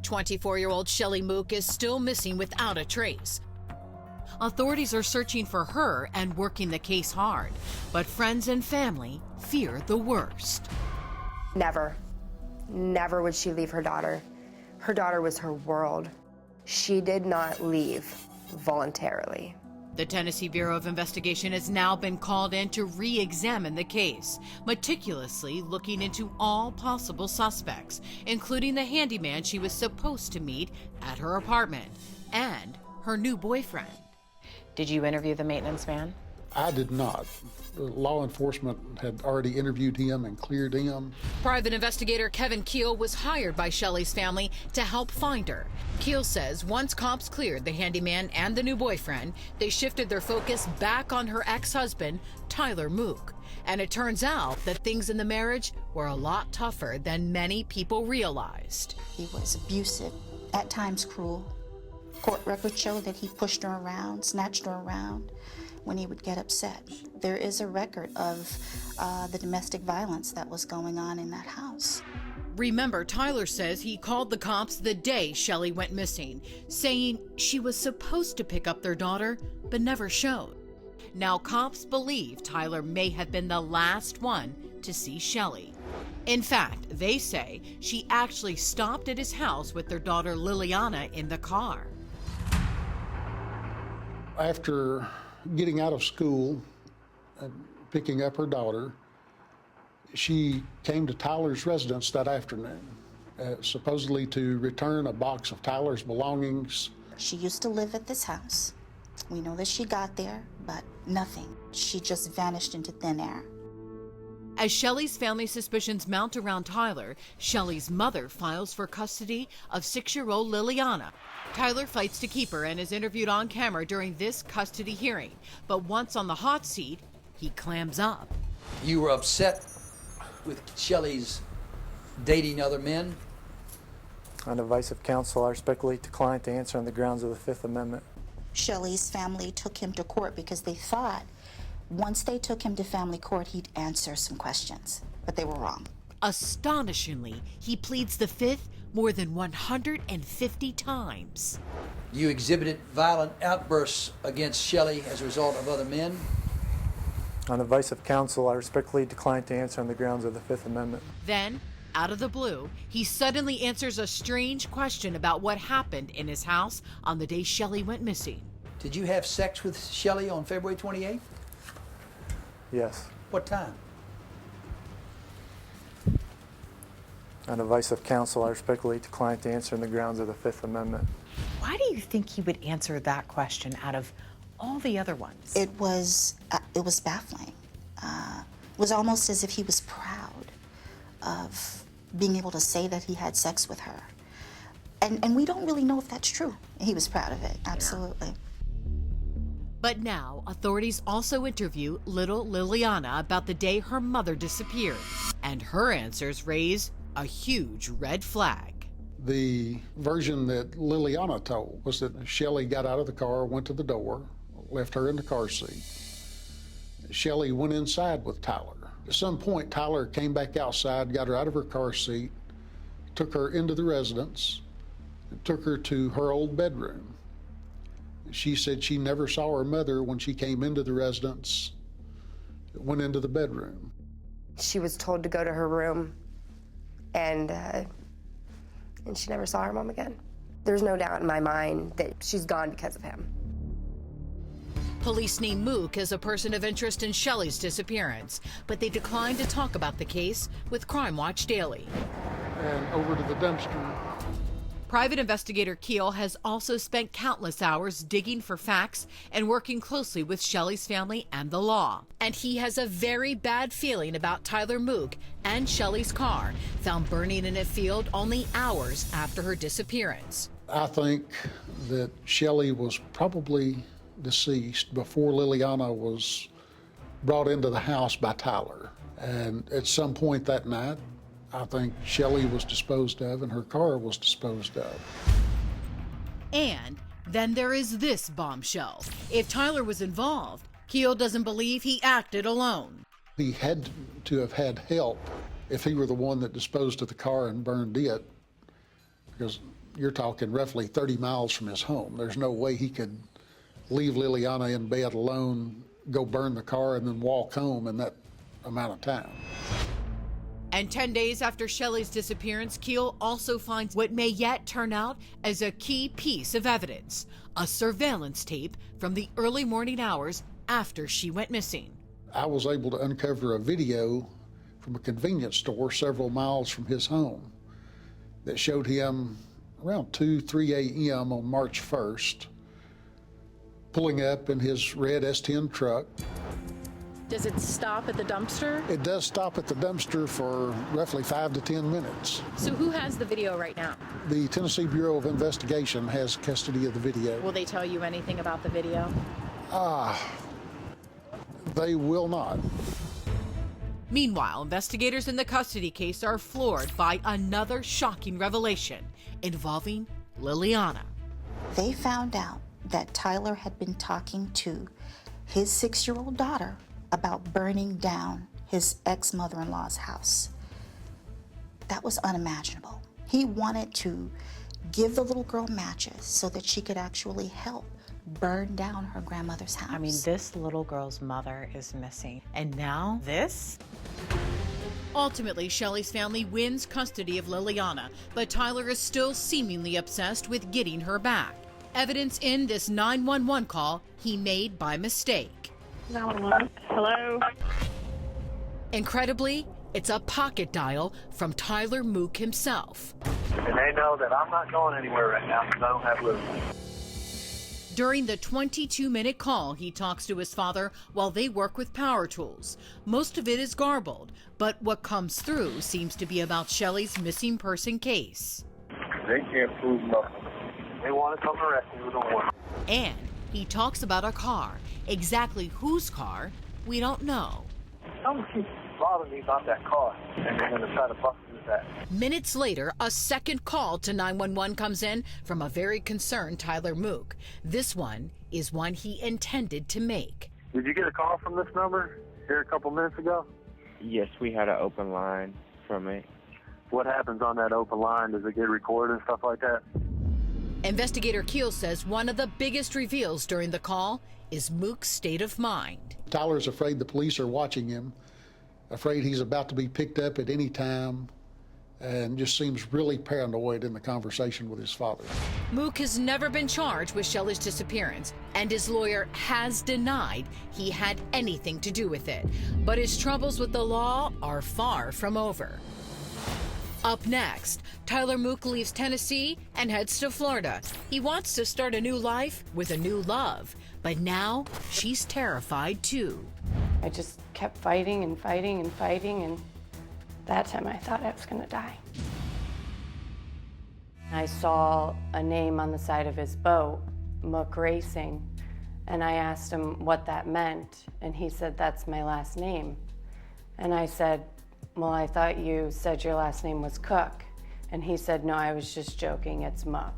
24-year-old Shelley Mook is still missing without a trace. Authorities are searching for her and working the case hard, but friends and family fear the worst. Never would she leave her daughter. Her daughter was her world. She did not leave voluntarily. The Tennessee Bureau of Investigation has now been called in to re-examine the case, meticulously looking into all possible suspects, including the handyman she was supposed to meet at her apartment and her new boyfriend. Did you interview the maintenance man? I did not. Law enforcement had already interviewed him and cleared him. Private investigator Kevin Keel was hired by Shelley's family to help find her. Keel says once cops cleared the handyman and the new boyfriend, they shifted their focus back on her ex-husband, Tyler Mook. And it turns out that things in the marriage were a lot tougher than many people realized. He was abusive, at times cruel. Court records show that he pushed her around, snatched her around when he would get upset. There is a record of the domestic violence that was going on in that house. Remember, Tyler says he called the cops the day Shelley went missing, saying she was supposed to pick up their daughter, but never showed. Now cops believe Tyler may have been the last one to see Shelley. In fact, they say she actually stopped at his house with their daughter Liliana in the car. After getting out of school and picking up her daughter, she came to Tyler's residence that afternoon, supposedly to return a box of Tyler's belongings. She used to live at this house. We know that she got there, but nothing. She just vanished into thin air. As Shelley's family suspicions mount around Tyler, Shelley's mother files for custody of 6-year-old Liliana. Tyler fights to keep her and is interviewed on camera during this custody hearing. But once on the hot seat, he clams up. You were upset with Shelley's dating other men? On advice of counsel, I respectfully decline to answer on the grounds of the Fifth Amendment. Shelley's family took him to court because they thought once they took him to family court, he'd answer some questions, but they were wrong. Astonishingly, he pleads the Fifth more than 150 times. You exhibited violent outbursts against Shelley as a result of other men? On advice of counsel, I respectfully decline to answer on the grounds of the Fifth Amendment. Then, out of the blue, he suddenly answers a strange question about what happened in his house on the day Shelley went missing. Did you have sex with Shelley on February 28th? Yes. What time? On advice of counsel, I respectfully decline to answer on the grounds of the Fifth Amendment. Why do you think he would answer that question out of all the other ones? It was baffling. It was almost as if he was proud of being able to say that he had sex with her. And we don't really know if that's true. He was proud of it, absolutely. Yeah. But now, authorities also interview little Liliana about the day her mother disappeared. And her answers raise a huge red flag. The version that Liliana told was that Shelley got out of the car, went to the door, left her in the car seat. Shelley went inside with Tyler. At some point, Tyler came back outside, got her out of her car seat, took her into the residence, and took her to her old bedroom. She said she never saw her mother when she came into the residence, went into the bedroom. She was told to go to her room, and she never saw her mom again. There's no doubt in my mind that she's gone because of him. Police name Mook as a person of interest in Shelley's disappearance, but they declined to talk about the case with Crime Watch Daily. And over to the dumpster. Private investigator Keel has also spent countless hours digging for facts and working closely with Shelley's family and the law. And he has a very bad feeling about Tyler Mook and Shelley's car, found burning in a field only hours after her disappearance. I think that Shelley was probably deceased before Liliana was brought into the house by Tyler. And at some point that night, I think Shelley was disposed of and her car was disposed of. And then there is this bombshell. If Tyler was involved, Keel doesn't believe he acted alone. He had to have had help if he were the one that disposed of the car and burned it, because You're talking roughly 30 miles from his home. There's no way he could leave Liliana in bed alone, go burn the car, and then walk home in that amount of time. And 10 days after Shelley's disappearance, Keel also finds what may yet turn out as a key piece of evidence, a surveillance tape from the early morning hours after she went missing. I was able to uncover a video from a convenience store several miles from his home that showed him around 3 a.m. on March 1st, pulling up in his red S10 truck. Does it stop at the dumpster? It does stop at the dumpster for roughly 5 to 10 minutes. So who has the video right now? The Tennessee Bureau of Investigation has custody of the video. Will they tell you anything about the video? They will not. Meanwhile, investigators in the custody case are floored by another shocking revelation involving Liliana. They found out that Tyler had been talking to his 6-year-old daughter about burning down his ex-mother-in-law's house. That was unimaginable. He wanted to give the little girl matches so that she could actually help burn down her grandmother's house. I mean, this little girl's mother is missing. And now this? Ultimately, Shelley's family wins custody of Liliana, but Tyler is still seemingly obsessed with getting her back. Evidence in this 911 call he made by mistake. 911. Hello? Incredibly, it's a pocket dial from Tyler Mook himself. And they know that I'm not going anywhere right now because I don't have Lily. During the 22-minute call, he talks to his father while they work with power tools. Most of it is garbled, but what comes through seems to be about Shelley's missing person case. They can't prove nothing. They want to come arrest me with a warrant. And he talks about a car. Exactly whose car, we don't know. Someone keeps bothering me about that car, and they're going to try to bust me with that. Minutes later, a second call to 911 comes in from a very concerned Tyler Mook. This one is one he intended to make. Did you get a call from this number here a couple minutes ago? Yes, we had an open line from it. What happens on that open line? Does it get recorded and stuff like that? Investigator Keel says one of the biggest reveals during the call is Mook's state of mind. Tyler's afraid the police are watching him, afraid he's about to be picked up at any time, and just seems really paranoid in the conversation with his father. Mook has never been charged with Shelley's disappearance, and his lawyer has denied he had anything to do with it. But his troubles with the law are far from over. Up next, Tyler Mook leaves Tennessee and heads to Florida. He wants to start a new life with a new love, but now she's terrified too. I just kept fighting and fighting and fighting, and that time I thought I was gonna die. I saw a name on the side of his boat, Mook Racing, and I asked him what that meant, and he said, "That's my last name." And I said, "Well, I thought you said your last name was Cook." And he said, "No, I was just joking, it's Mook."